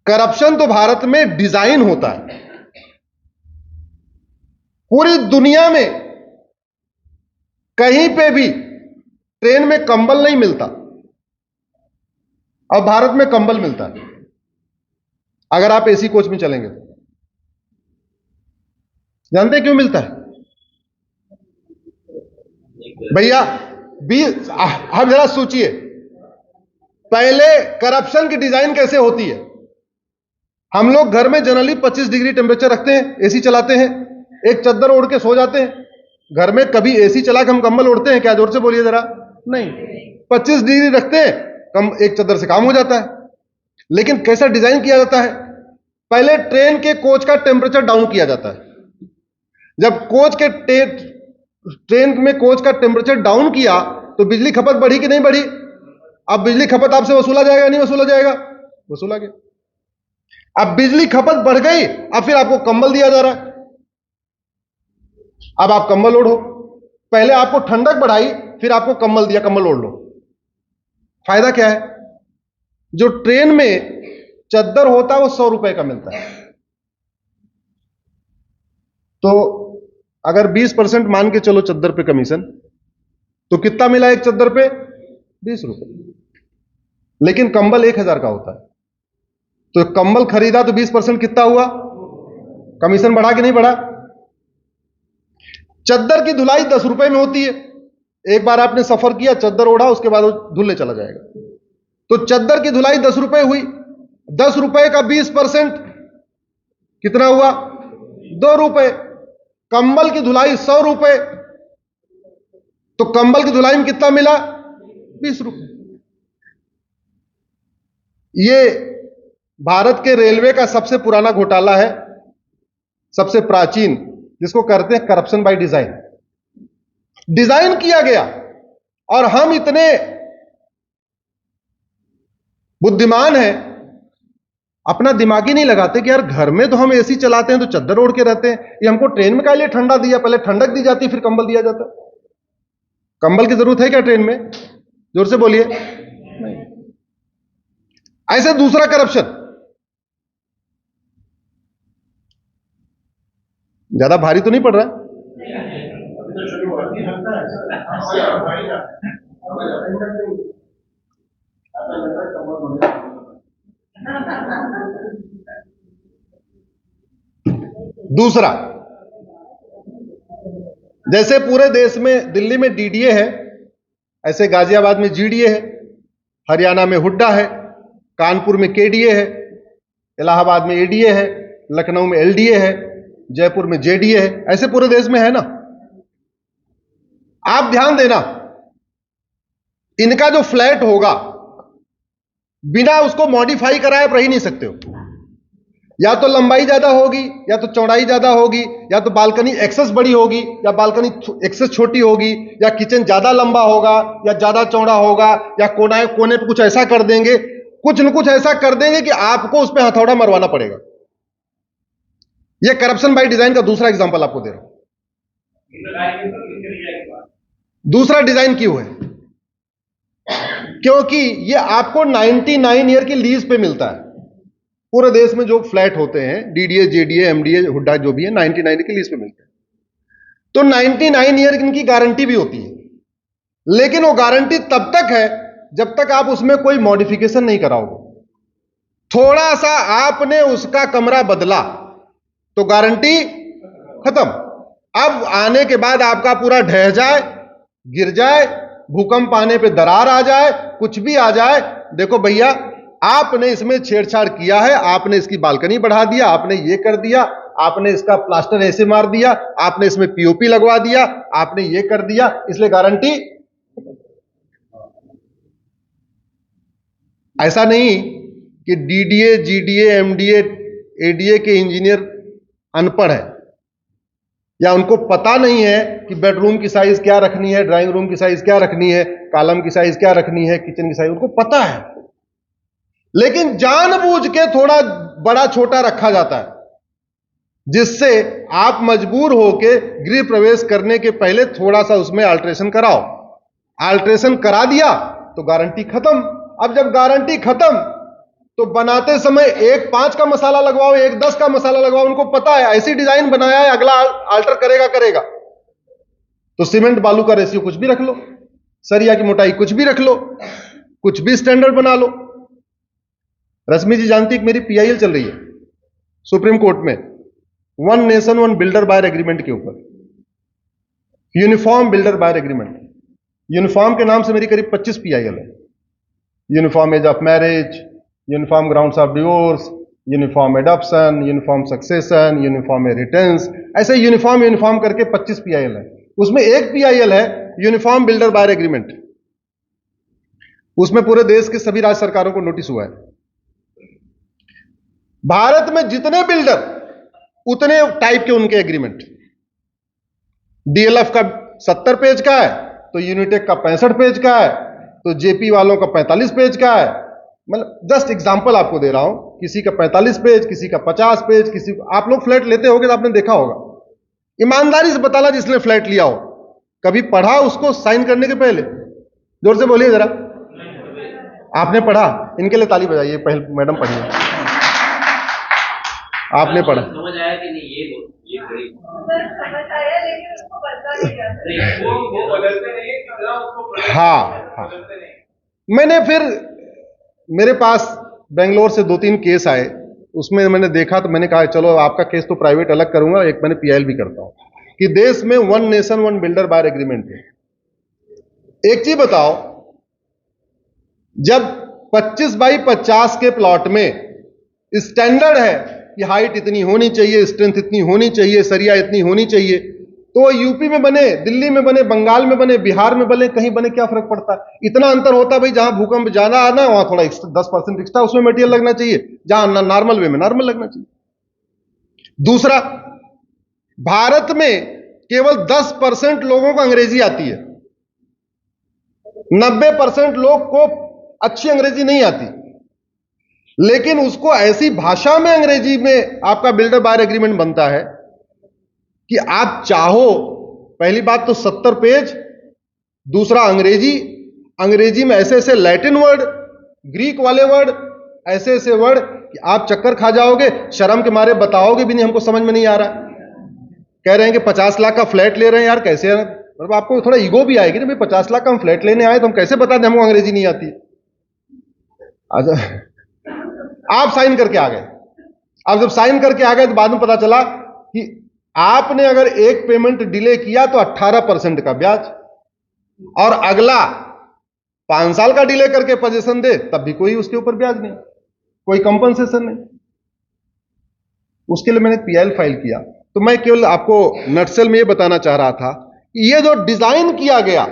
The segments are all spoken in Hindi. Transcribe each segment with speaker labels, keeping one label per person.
Speaker 1: करप्शन तो भारत में डिजाइन होता है। पूरी दुनिया में कहीं पे भी ट्रेन में कंबल नहीं मिलता, अब भारत में कंबल मिलता है अगर आप एसी कोच में चलेंगे तो। जानते हैं क्यों मिलता है भैया? आप जरा सोचिए, पहले करप्शन की डिजाइन कैसे होती है। हम लोग घर में जनरली 25 डिग्री टेम्परेचर रखते हैं, एसी चलाते हैं, एक चद्दर ओढ़ के सो जाते हैं। घर में कभी एसी चला के हम कंबल ओढ़ते हैं क्या? जोर से बोलिए जरा। नहीं, 25 डिग्री रखते हैं, कम एक चद्दर से काम हो जाता है। लेकिन कैसा डिजाइन किया जाता है? पहले ट्रेन के कोच का टेम्परेचर डाउन किया जाता है। जब ट्रेन में कोच का टेम्परेचर डाउन किया तो बिजली खपत बढ़ी कि नहीं बढ़ी? अब बिजली खपत आपसे वसूला जाएगा नहीं वसूला जाएगा? वसूला गया। अब बिजली खपत बढ़ गई, अब फिर आपको कंबल दिया जा रहा है। अब आप कंबल ओढ़ो। पहले आपको ठंडक बढ़ाई, फिर आपको कंबल दिया, कंबल ओढ़ लो। फायदा क्या है? जो ट्रेन में चद्दर होता है वो 100 रुपए का मिलता है, तो अगर 20% मान के चलो चद्दर पे कमीशन, तो कितना मिला एक चद्दर पे? 20 रुपए। लेकिन कंबल 1000 का होता है, तो कंबल खरीदा तो 20% कितना हुआ? कमीशन बढ़ा कि नहीं बढ़ा? चद्दर की धुलाई 10 रुपए में होती है। एक बार आपने सफर किया, चद्दर ओढ़ा, उसके बाद वो धुलने चला जाएगा। तो चद्दर की धुलाई 10 रुपए हुई। 10 रुपए का 20% कितना हुआ? 2 रुपए। कंबल की धुलाई 100 रुपए, तो कंबल की धुलाई में कितना मिला? 20 रुपए। ये भारत के रेलवे का सबसे पुराना घोटाला है, सबसे प्राचीन, जिसको कहते हैं करप्शन बाय डिजाइन। डिजाइन किया गया और हम इतने बुद्धिमान हैं, अपना दिमाग ही नहीं लगाते कि यार घर में तो हम एसी चलाते हैं तो चद्दर ओढ़ के रहते हैं, ये हमको ट्रेन में का लिए ठंडा दिया, पहले ठंडक दी जाती फिर कंबल दिया जाता। कंबल की जरूरत है क्या ट्रेन में? जोर से बोलिए। नहीं। ऐसे दूसरा करप्शन, ज्यादा भारी तो नहीं पड़ रहा? दूसरा, जैसे पूरे देश में दिल्ली में डीडीए है, ऐसे गाजियाबाद में जीडीए है, हरियाणा में हुड्डा है, कानपुर में केडीए है, इलाहाबाद में एडीए है, लखनऊ में एलडीए है, जयपुर में जेडीए है। ऐसे पूरे देश में है ना। आप ध्यान देना, इनका जो फ्लैट होगा बिना उसको मॉडिफाई कराए आप रह ही नहीं सकते हो। या तो लंबाई ज्यादा होगी, या तो चौड़ाई ज्यादा होगी, या तो बालकनी एक्सेस बड़ी होगी, या बालकनी एक्सेस छोटी होगी, या किचन ज्यादा लंबा होगा या ज्यादा चौड़ा होगा, या कोने पे कुछ ऐसा कर देंगे, कुछ न कुछ ऐसा कर देंगे कि आपको उस पर हथौड़ा मरवाना पड़ेगा। यह करप्शन बाय डिजाइन का दूसरा एग्जांपल आपको दे रहा हूं। दूसरा डिजाइन क्यों है? क्योंकि यह आपको 99 ईयर की लीज पे मिलता है। पूरे देश में जो फ्लैट होते हैं, डीडीए, जेडीए, एमडीए, हुड्डा जो भी है, 99 की लीज पे मिलते हैं। तो 99 ईयर इनकी गारंटी भी होती है, लेकिन वो गारंटी तब तक है जब तक आप उसमें कोई मॉडिफिकेशन नहीं कराओगे। थोड़ा सा आपने उसका कमरा बदला तो गारंटी खत्म। अब आने के बाद आपका पूरा ढह जाए, गिर जाए, भूकंप आने पे दरार आ जाए, कुछ भी आ जाए, देखो भैया आपने इसमें छेड़छाड़ किया है, आपने इसकी बालकनी बढ़ा दिया, आपने ये कर दिया, आपने इसका प्लास्टर ऐसे मार दिया, आपने इसमें पीओपी लगवा दिया, आपने ये कर दिया, इसलिए गारंटी। ऐसा नहीं कि डीडीए, जीडीए, एमडीए, एडीए के इंजीनियर अनपढ़ है, या उनको पता नहीं है कि बेडरूम की साइज क्या रखनी है, ड्राइंग रूम की साइज क्या रखनी है, कॉलम की साइज क्या रखनी है, किचन की साइज उनको पता है, लेकिन जानबूझ के थोड़ा बड़ा छोटा रखा जाता है, जिससे आप मजबूर होके गृह प्रवेश करने के पहले थोड़ा सा उसमें अल्ट्रेशन कराओ। अल्ट्रेशन करा दिया तो गारंटी खत्म। अब जब गारंटी खत्म तो बनाते समय एक 5 का मसाला लगवाओ, एक 10 का मसाला लगवाओ, उनको पता है ऐसी डिजाइन बनाया है, अगला आल्टर करेगा। तो सीमेंट बालू का रेशियो कुछ भी रख लो, सरिया की मोटाई कुछ भी रख लो, कुछ भी स्टैंडर्ड बना लो। रश्मि जी जानती है कि मेरी पीआईएल चल रही है सुप्रीम कोर्ट में, one nation one builder buyer agreement के ऊपर, uniform builder buyer agreement. Uniform के नाम से मेरी करीब 25 पीआईएल है। Uniform age of marriage, uniform grounds of divorce, uniform adoption, uniform succession, uniform inheritance, ऐसे यूनिफॉर्म करके 25 पीआईएल है। उसमें एक पीआईएल है यूनिफॉर्म बिल्डर बायर एग्रीमेंट। उसमें पूरे देश के सभी राज्य सरकारों को नोटिस हुआ है। भारत में जितने बिल्डर उतने टाइप के उनके एग्रीमेंट। डीएलएफ का 70 पेज का है, तो यूनिटेक का 65 पेज का है, तो जेपी वालों का 45 पेज का है। मतलब जस्ट एग्जांपल आपको दे रहा हूं, किसी का 45 पेज, किसी का 50 पेज, किसी आप लोग फ्लैट लेते होगे तो आपने देखा होगा। ईमानदारी से बताना जिसने फ्लैट लिया हो, कभी पढ़ा उसको साइन करने के पहले? जोर से बोलिए जरा। आपने पढ़ा? इनके लिए ताली बजाइए। पहले मैडम पढ़िए, आपने पढ़ा?
Speaker 2: समझ आया कि नहीं? ये
Speaker 3: समझ आया, लेकिन उसको बदला नहीं जा सकता।
Speaker 2: वो बदलते नहीं।
Speaker 1: हाँ। मैंने फिर मेरे पास बेंगलोर से 2-3 केस आए, उसमें मैंने देखा तो मैंने कहा चलो आपका केस तो प्राइवेट अलग करूंगा, एक मैंने पीआईएल भी करता हूं कि देश में one nation one builder buyer agreement है। एक चीज बताओ, जब 25 बाई 50 के प्लॉट में स्टैंडर्ड है कि हाइट इतनी होनी चाहिए, स्ट्रेंथ इतनी होनी चाहिए, सरिया इतनी होनी चाहिए, तो यूपी में बने, दिल्ली में बने, बंगाल में बने, बिहार में बने, कहीं बने, क्या फर्क पड़ता है? इतना अंतर होता है भाई, जहां भूकंप ज्यादा आना वहां थोड़ा 10% एक्स्ट्रा उसमें मटेरियल लगना चाहिए, जहां नॉर्मल वे में नॉर्मल लगना चाहिए। दूसरा, भारत में केवल 10% लोगों को अंग्रेजी आती है, 90% लोग को अच्छी अंग्रेजी नहीं आती, लेकिन उसको ऐसी भाषा में अंग्रेजी में आपका बिल्डर बायर एग्रीमेंट बनता है कि आप चाहो, पहली बात तो 70 पेज, दूसरा अंग्रेजी में ऐसे ऐसे लैटिन वर्ड, ग्रीक वाले वर्ड, ऐसे ऐसे वर्ड कि आप चक्कर खा जाओगे, शर्म के मारे बताओगे भी नहीं हमको समझ में नहीं आ रहा। कह रहे हैं कि 50 लाख का फ्लैट ले रहे हैं, यार कैसे? मतलब आपको थोड़ा ईगो भी आएगी ना भाई, 50 लाख का हम फ्लैट लेने आए तो हम कैसे बता दें हमको अंग्रेजी नहीं आती। अच्छा, आप साइन करके आ गए। अब जब साइन करके आ गए तो बाद में पता चला कि आपने अगर एक पेमेंट डिले किया तो 18% का ब्याज, और अगला 5 साल का डिले करके पोजीशन दे तब भी कोई उसके ऊपर ब्याज नहीं, कोई कंपनसेशन नहीं। उसके लिए मैंने पीआईएल फाइल किया। तो मैं केवल आपको नटसेल में ये बताना चाह रहा था कि ये जो डिजाइन किया गया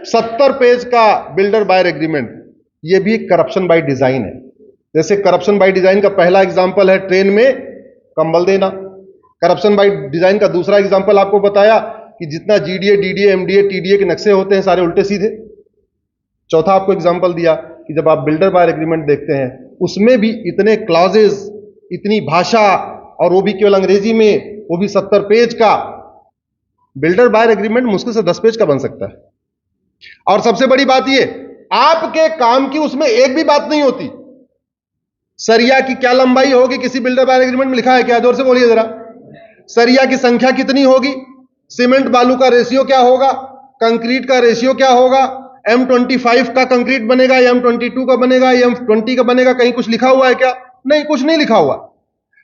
Speaker 1: 70 पेज का बिल्डर बायर एग्रीमेंट, ये भी करप्शन बाय डिजाइन है। जैसे करप्शन बाय डिजाइन का पहला एग्जांपल है ट्रेन में कंबल देना। करप्शन बाय डिजाइन का दूसरा एग्जांपल आपको बताया कि जितना जीडीए, डीडीए, एमडीए, टीडीए के नक्शे होते हैं सारे उल्टे सीधे। चौथा आपको एग्जांपल दिया कि जब आप बिल्डर बायर एग्रीमेंट देखते हैं उसमें भी इतने क्लॉजेस, इतनी भाषा, और वो भी केवल अंग्रेजी में, वो भी 70 पेज का। बिल्डर बायर एग्रीमेंट मुश्किल से 10 पेज का बन सकता है। और सबसे बड़ी बात ये, आपके काम की उसमें एक भी बात नहीं होती। सरिया की क्या लंबाई होगी किसी बिल्डर बायर एग्रीमेंट में लिखा है क्या? जोर से बोलिए जरा। सरिया की संख्या कितनी होगी, सीमेंट बालू का रेशियो क्या होगा, कंक्रीट का रेशियो क्या होगा, M25 का कंक्रीट बनेगा या M22 का बनेगा या M20 का बनेगा, कहीं कुछ लिखा हुआ है क्या? नहीं, कुछ नहीं लिखा हुआ।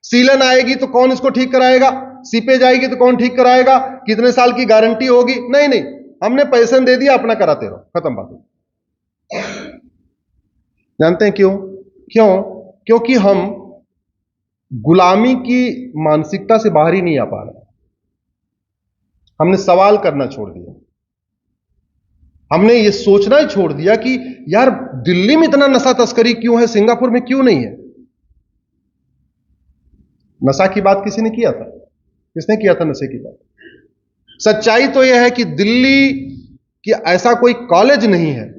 Speaker 1: सीलन आएगी तो कौन इसको ठीक कराएगा, सीपेज आएगी तो कौन ठीक कराएगा, कितने साल की गारंटी होगी? नहीं, हमने पैसे दे दिया, अपना कराते रहो, खत्म बात। जानते हैं क्यों? क्योंकि हम गुलामी की मानसिकता से बाहर ही नहीं आ पा रहे। हमने सवाल करना छोड़ दिया, हमने ये सोचना ही छोड़ दिया कि यार दिल्ली में इतना नशा तस्करी क्यों है, सिंगापुर में क्यों नहीं है। नशा की बात किसी ने किया था? किसने किया था नशे की बात? सच्चाई तो यह है कि दिल्ली की ऐसा कोई कॉलेज नहीं है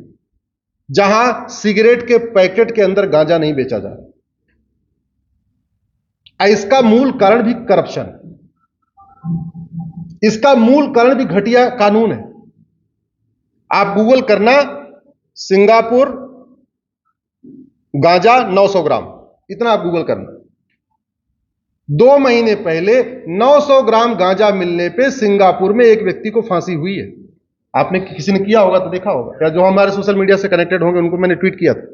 Speaker 1: जहां सिगरेट के पैकेट के अंदर गांजा नहीं बेचा जा रहा। इसका मूल कारण भी करप्शन है, इसका मूल कारण भी घटिया कानून है। आप गूगल करना, सिंगापुर गांजा 900 ग्राम, इतना आप गूगल करना। 2 महीने पहले 900 ग्राम गांजा मिलने पे सिंगापुर में एक व्यक्ति को फांसी हुई है। आपने किसी ने किया होगा तो देखा होगा, या जो हमारे सोशल मीडिया से कनेक्टेड होंगे उनको मैंने ट्वीट किया था।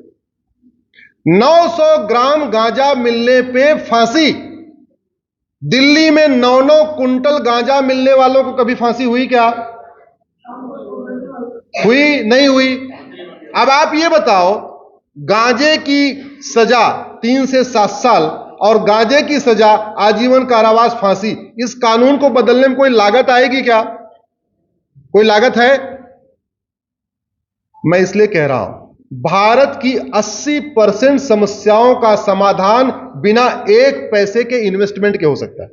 Speaker 1: 900 ग्राम गांजा मिलने पे फांसी। दिल्ली में 9-9 कुंटल गांजा मिलने वालों को कभी फांसी हुई क्या? हुई नहीं हुई? अब आप ये बताओ, गांजे की सजा 3 से 7 साल और गांजे की सजा आजीवन कारावास फांसी, इस कानून को बदलने में कोई लागत आएगी क्या? कोई लागत है? मैं इसलिए कह रहा हूं, भारत की 80% समस्याओं का समाधान बिना 1 पैसे के इन्वेस्टमेंट के हो सकता है।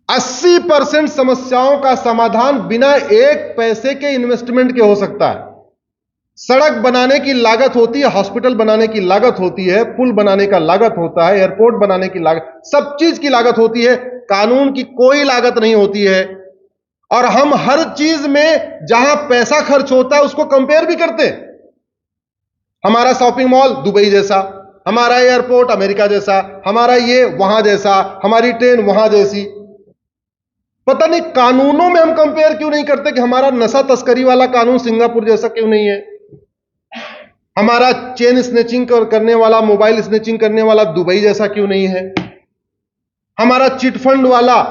Speaker 1: 80% समस्याओं का समाधान बिना 1 पैसे के इन्वेस्टमेंट के हो सकता है। सड़क बनाने की लागत होती है, हॉस्पिटल बनाने की लागत होती है, पुल बनाने का लागत होता है, एयरपोर्ट बनाने की लागत, सब चीज की लागत होती है। कानून की कोई लागत नहीं होती है। और हम हर चीज में जहां पैसा खर्च होता है उसको कंपेयर भी करते हैं। हमारा शॉपिंग मॉल दुबई जैसा, हमारा एयरपोर्ट अमेरिका जैसा, हमारा ये वहां जैसा, हमारी ट्रेन वहां जैसी। पता नहीं कानूनों में हम कंपेयर क्यों नहीं करते कि हमारा नशा तस्करी वाला कानून सिंगापुर जैसा क्यों नहीं है, हमारा चेन स्नेचिंग करने वाला, मोबाइल स्नेचिंग करने वाला दुबई जैसा क्यों नहीं है, हमारा चिटफंड वाला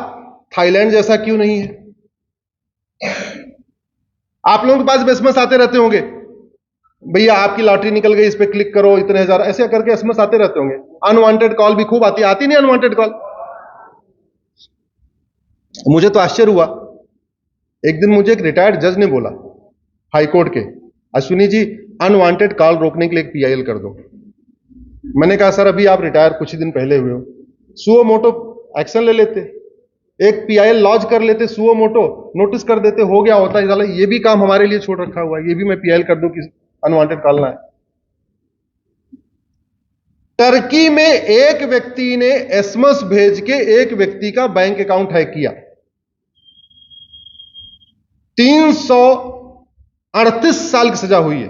Speaker 1: थाईलैंड जैसा क्यों नहीं है। आप लोगों के पास एसएमएस आते रहते होंगे, भैया आपकी लॉटरी निकल गई, इस पे क्लिक करो, इतने हजार, ऐसे करके एसएमएस आते रहते होंगे। अनवांटेड कॉल भी खूब आती नहीं अनवांटेड कॉल। मुझे तो आश्चर्य हुआ, एक दिन मुझे एक रिटायर्ड जज ने बोला हाईकोर्ट के, अश्विनी जी अनवांटेड कॉल रोकने के लिए एक पीआईएल कर दो। मैंने कहा सर अभी आप रिटायर कुछ ही दिन पहले हुए हो, सुओ मोटो एक्शन ले लेते, एक पीआईएल लॉन्च कर लेते, सुओ मोटो नोटिस कर देते, हो गया होता है। ये भी काम हमारे लिए छोड़ रखा हुआ है, ये भी मैं पीआईएल कर दूं कि अनवांटेड कॉल ना है। टर्की में एक व्यक्ति ने एसएमएस भेज के एक व्यक्ति का बैंक अकाउंट हैक किया, 338 साल की सजा हुई है,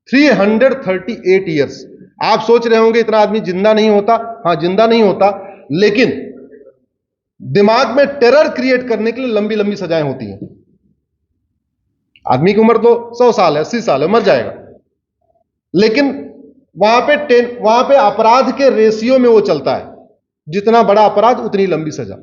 Speaker 1: 338 ईयर्स। आप सोच रहे होंगे इतना आदमी जिंदा नहीं होता। हां जिंदा नहीं होता, लेकिन दिमाग में टेरर क्रिएट करने के लिए लंबी लंबी सजाएं होती हैं। आदमी की उम्र तो 100 साल है, 80 साल है, मर जाएगा, लेकिन वहां पे अपराध के रेशियो में वो चलता है, जितना बड़ा अपराध उतनी लंबी सजा।